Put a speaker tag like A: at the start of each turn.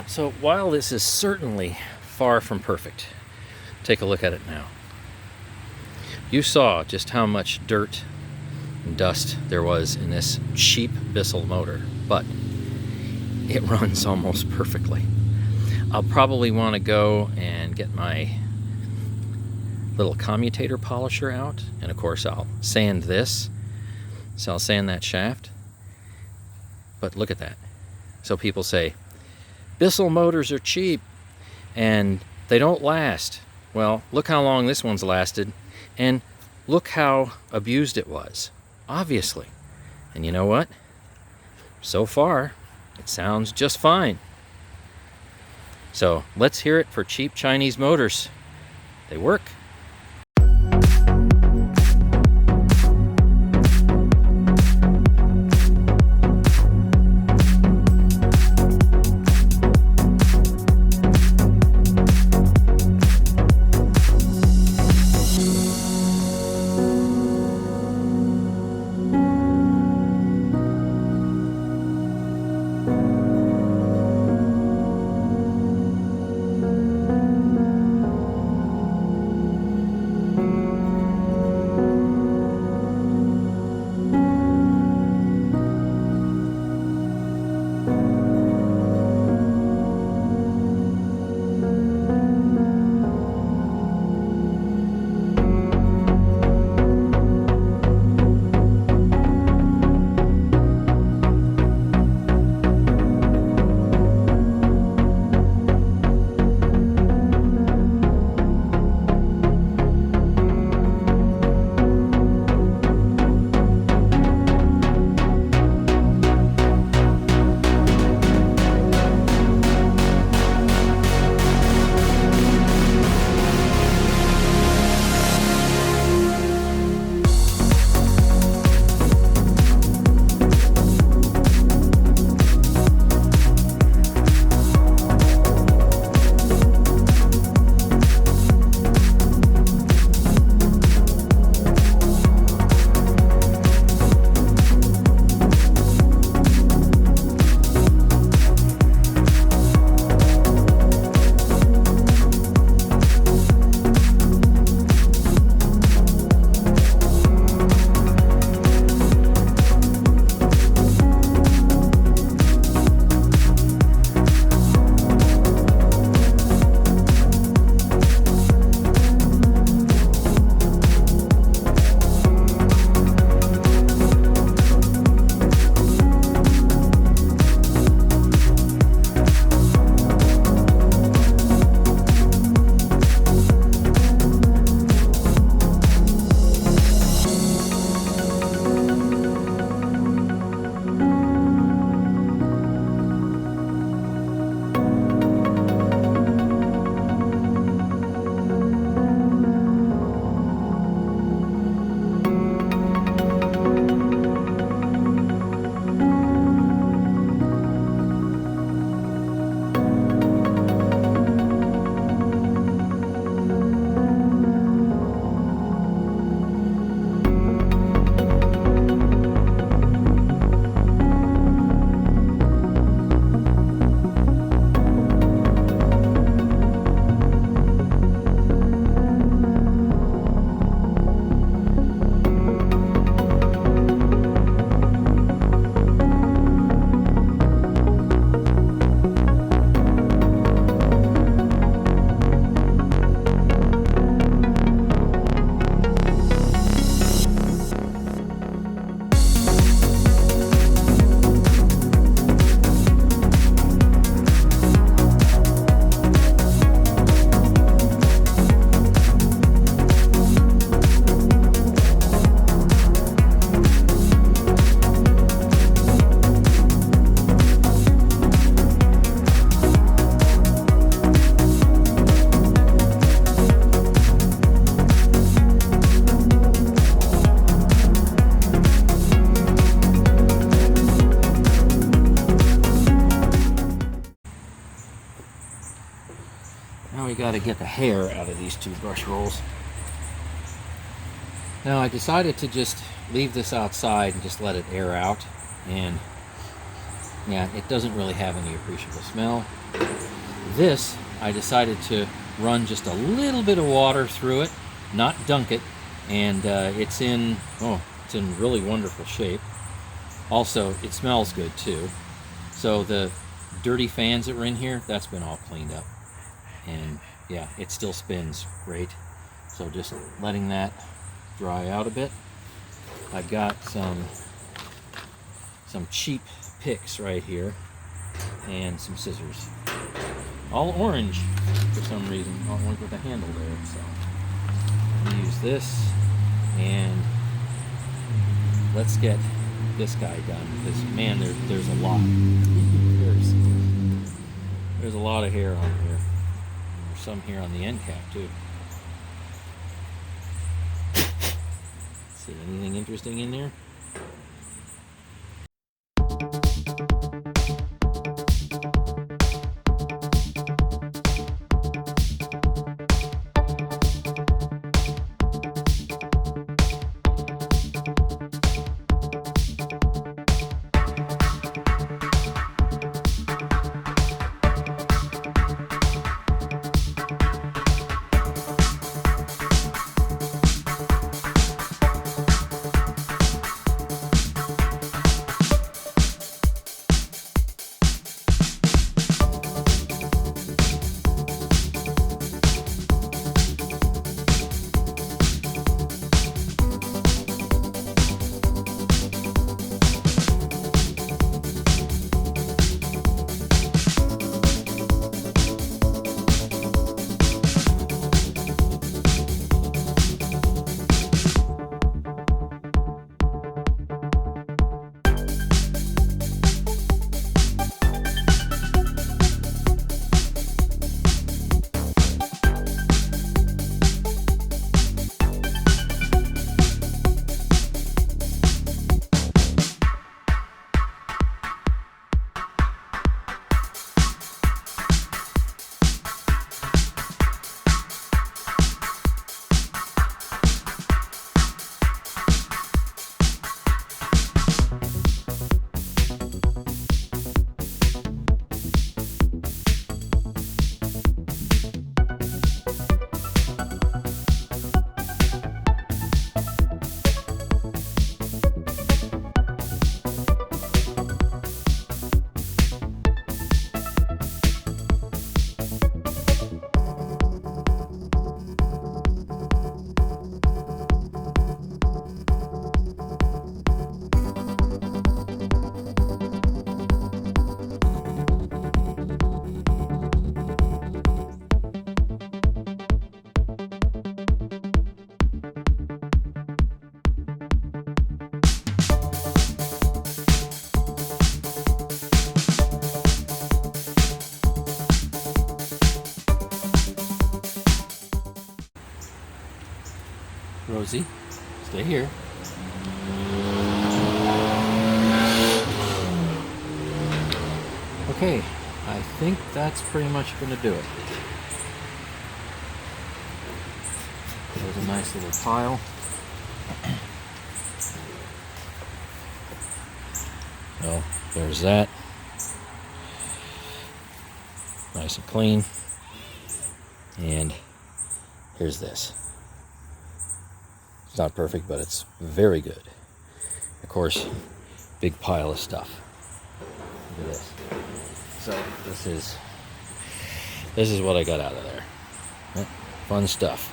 A: So while this is certainly far from perfect, take a look at it now. You saw just how much dirt and dust there was in this cheap Bissell motor, but it runs almost perfectly. I'll probably want to go and get my little commutator polisher out, and of course I'll sand this. So I'll sand that shaft. But look at that. So people say, Bissell motors are cheap and they don't last. Well, look how long this one's lasted, and look how abused it was, obviously. And you know what? So far, it sounds just fine. So let's hear it for cheap Chinese motors. They work. Now we got to get the hair out of these two brush rolls. Now I decided to just leave this outside and just let it air out, and Yeah, it doesn't really have any appreciable smell. This, I decided to run just a little bit of water through it, not dunk it, and it's in really wonderful shape. Also, it smells good too. So the dirty fans that were in here, that's been all cleaned up. And yeah, it still spins great. So just letting that dry out a bit. I've got some cheap picks right here and some scissors. All orange for some reason, all orange with a handle there. So I'm gonna use this, and let's get this guy done, because man, there's a lot. There's a lot of hair on here. There's some here on the end cap too. See anything interesting in there? Rosie, stay here. Okay, I think that's pretty much going to do it. There's a nice little pile. Well, there's that. Nice and clean. And here's this. It's not perfect, but it's very good. Of course, big pile of stuff. Look at this. So this is what I got out of there. Fun stuff.